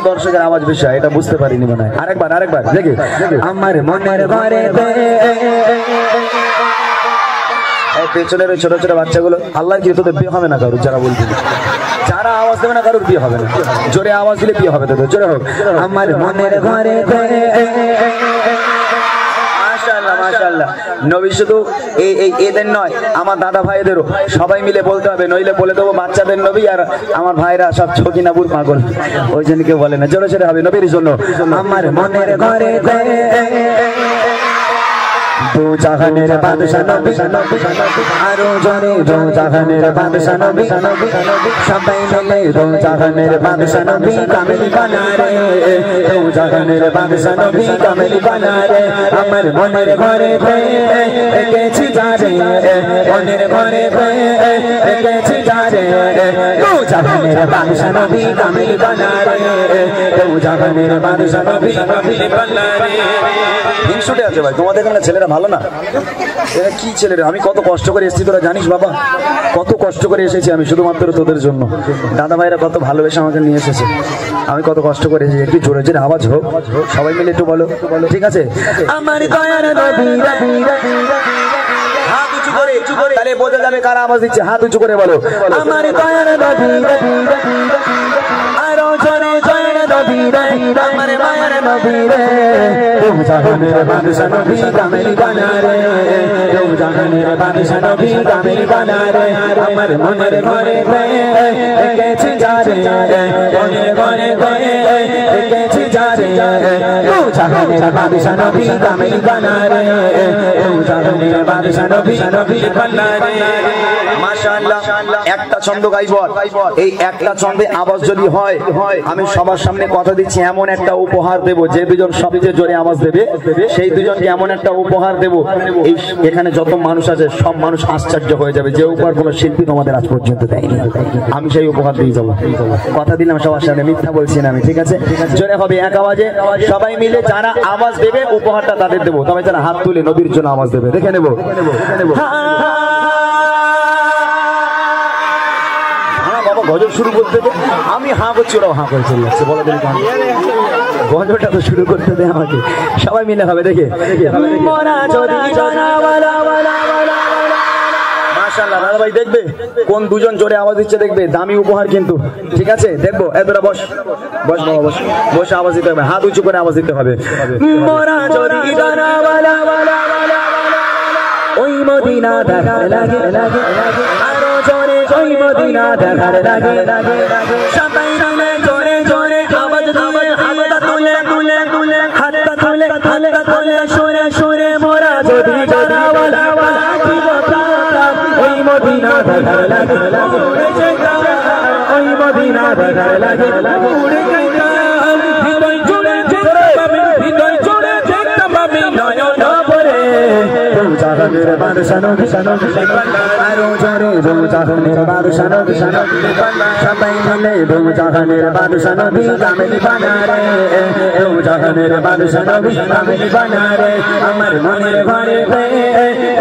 দর্শকের আওয়াজ বেশি হয়, এটা বুঝতে পারিনি মনে হয়। আরেকবার দেখি। আমার মনের ঘরে পেছনের ওই ছোট ছোট বাচ্চাগুলো, আল্লাহ কি তোদের বিয়ে হবে না কারুর? যারা বলছিল যারা আওয়াজ দেবে না কারুর বিয়ে হবে না, জোরে আওয়াজ দিলে বিয়ে হবে তোদের, জোরে হোক। আমার মনের ঘরে মাশাআল্লাহ। নবী শুধু এদের নয়, আমার দাদা ভাইদেরও সবাই মিলে বলতে হবে, নইলে বলে দেবো বাচ্চাদের নবী আর আমার ভাইরা সব ছকিনাবুর পাগল, ওই জন্য কেউ বলে না, জোরে জোরে হবে নবীর জন্য। আমার মনের ঘরে দু জাহানের বাদশা নবী, আরো জোরে দু জাহানের বাদশা নবী, সবাই মিলে দু জাহানের বাদশা নবী কামেলি বানারে, দু জাহানের বাদশা নবী কামেলি বানারে। আমার মনের ঘরে রেখেছি যারে, মনের ঘরে রেখেছি যারে, দু জাহানের বাদশা নবী কামেলি বানারে, দু জাহানের বাদশা নবী কামেলি বানারে। হিংসুটে আছে ভাই তোমাদের এখানে ছেলেরা ভালো না, এরা কি ছেলেরা? আমি কত কষ্ট করে এসেছি তোরা জানিস বাবা, কত কষ্ট করে এসেছি আমি শুধুমাত্র তোদের জন্য। দাদা ভাইরা কত ভালোবেসে আমাকে নিয়ে এসেছে, আমি কত কষ্ট করে এসেছি। একটু জোরে জোরে আওয়াজ হোক, সবাই মিলে একটু বলো, ঠিক আছে? আমার দয়ার নবী, হাত উঁচু করে, তাহলে বোঝা যাবে কারা আওয়াজ দিচ্ছে। হাত উঁচু করে বলো, আমার দয়ার নবী, আরো জোরে জোরে নবী রে, আমার মায়ের নবী রে, দু জাহানের বাদশা নবী কামেলি বানারে, দু জাহানের বাদশা নবী কামেলি বানারে। আমার মনের ঘরে রেখেছি যারে, মনের ঘরে রেখেছি যারে, দু জাহানের বাদশা নবী কামেলি বানারে, দু জাহানের বাদশা নবী বানারে। মাশাআল্লাহ, একটা ছন্দ গাইব, এই একটা ছন্দে আওয়াজ যদি হয়, আমি সবার সামনে কথা দিচ্ছি, এমন একটা উপহার দেব, যে দুজন সবচেয়ে জোরে আওয়াজ দেবে সেই দুজনকে এমন একটা উপহার দেব, এই এখানে যত মানুষ আছে সব মানুষ আশ্চর্য হয়ে যাবে, যে উপহার কোনো শিল্পী তোমাদের আজ পর্যন্ত দেয়নি। আমি সেই উপহার দিয়ে যাবো, কথা দিলাম সবার সামনে, মিথ্যা বলছি না আমি, ঠিক আছে? জোরে হবে এক আওয়াজে, সবাই মিলে যারা আওয়াজ দেবে উপহারটা তাদের দেবো, তবে যারা হাত তুলে নবীর জন্য আওয়াজ দেবে দেখে নেবো। গজল শুরু করতে দে, আমি হাঁ করছি, ওরাও হাঁ করে চলে যাচ্ছে, বলো দেখি গজলটা তো শুরু করতে দে আমাকে, সবাই মিলে হবে দেখে। মাশাআল্লাহ, দাদা ভাই দেখবে কোন দুজন জোরে আওয়াজ দিচ্ছে, দেখবে দামি উপহার কিন্তু, ঠিক আছে? দেখবো এতটা বস বস বাবা, বস বসে আওয়াজ দিতে হবে, হাত উঁচু করে আওয়াজ দিতে হবে। ওই মদিনা দেখার লাগে, আরো জোরে ওই মদিনা দেখার লাগে, সবাই মিলে জোরে জোরে আওয়াজ দিয়ে হাতটা তুলে তুলে তুলে, হাতটা তুলে হাতটা তুলে, সুরে সুরে মোরা যদি জানাওয়ালা কি বলতাম, ওই মদিনা দেখার লাগে, ওই মদিনা দেখার লাগে, হৃদয় জুড়ে হৃদয় জুড়ে দেখতাম আমি নয়ন ভরে, দু জাহানের বাদশা নবী, আরো জোরে দু জাহানের বাদশা নবী, সবাই মিলে দু জাহানের বাদশা নবী কামেলি বানারে, দু জাহানের বাদশা নবী কামেলি বানারে। আমার মনের ঘরে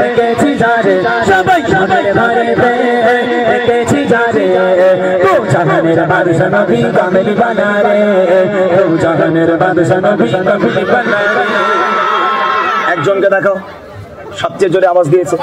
রেখেছি যারে, সবাই মনের ঘরে রেখেছি যারে, দু জাহানের বাদশা নবী কামেলি বানারে, দু জাহানের বাদশা নবী কামেলি বানারে। একজনকে দেখাও সবচেয়ে জোরে আওয়াজ দিয়েছে।